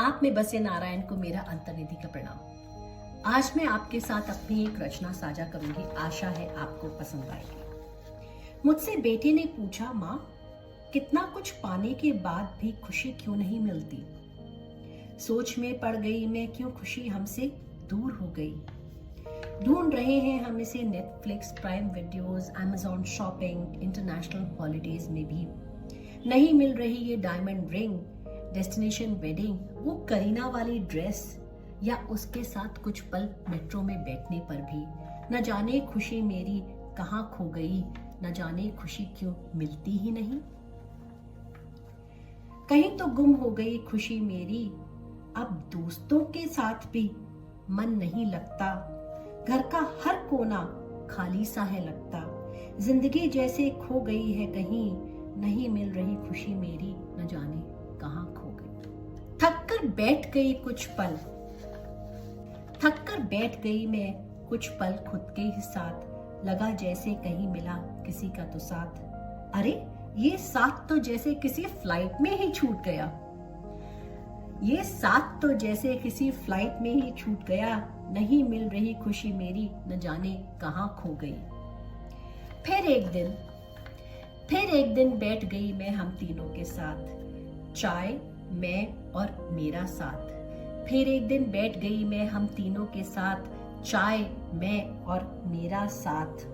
आप में बसे नारायण को मेरा अंतर्निधि का प्रणाम। आज मैं आपके साथ अपनी एक रचना साझा करूंगी। आशा है आपको पसंद आएगी। मुझसे बेटे ने पूछा, माँ, कितना कुछ पाने के बाद भी खुशी क्यों नहीं मिलती? सोच में पड़ गई मैं, क्यों खुशी हमसे दूर हो गई। ढूंढ रहे हैं हम इसे Netflix, prime videos, Amazon shopping, international holidays में भी नहीं मिल रही ये डायमंड रिंग, डेस्टिनेशन वेडिंग, वो करीना वाली ड्रेस, या उसके साथ कुछ पल मेट्रो में बैठने पर भी न जाने खुशी मेरी कहाँ खो गई, न जाने खुशी क्यों मिलती ही नहीं। कहीं तो गुम हो गई खुशी मेरी, अब दोस्तों के साथ भी मन नहीं लगता, घर का हर कोना खाली सा है लगता, जिंदगी जैसे खो गई है कहीं, नहीं मिल रही खुशी मेरी, न जाने कहाँ खो गई। थक कर बैठ गई मैं कुछ पल खुद के ही साथ, लगा जैसे कहीं मिला किसी का तो साथ। अरे ये साथ तो जैसे किसी फ्लाइट में ही छूट गया, ये साथ तो जैसे किसी फ्लाइट में ही छूट गया, नहीं मिल रही खुशी मेरी, न जाने कहाँ खो गई। फिर एक दिन बैठ गई मैं हम तीनों के साथ, चाय, मैं और मेरा साथ। फिर एक दिन बैठ गई मैं हम तीनों के साथ, चाय, मैं और मेरा साथ।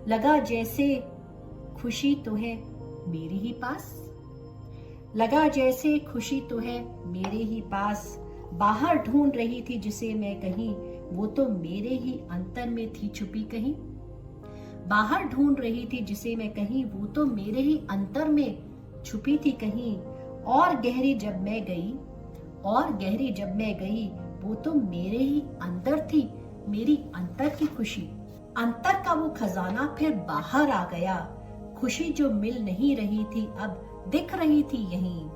लगा जैसे खुशी तो है मेरे ही पास, लगा जैसे खुशी तो है मेरे ही पास। बाहर ढूंढ रही थी जिसे मैं कहीं, वो तो मेरे ही अंतर में थी छुपी कहीं। बाहर ढूंढ रही थी जिसे मैं कहीं, वो तो मेरे ही अंतर में छुपी थी कहीं। और गहरी जब मैं गई, वो तो मेरे ही अंदर थी, मेरी अंतर की खुशी। अंतर का वो खजाना फिर बाहर आ गया, खुशी जो मिल नहीं रही थी अब दिख रही थी यहीं।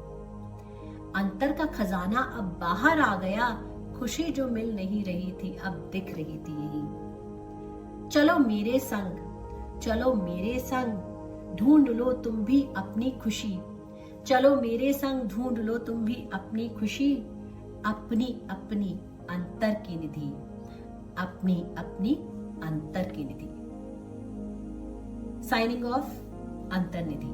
अंतर का खजाना अब बाहर आ गया, खुशी जो मिल नहीं रही थी अब दिख रही थी यहीं। चलो मेरे संग ढूंढ लो तुम भी अपनी खुशी, चलो मेरे संग ढूंढ लो तुम भी अपनी खुशी, अपनी अपनी अंतर की निधि, अपनी अपनी अंतर की निधि। Signing off, अंतर्निधि।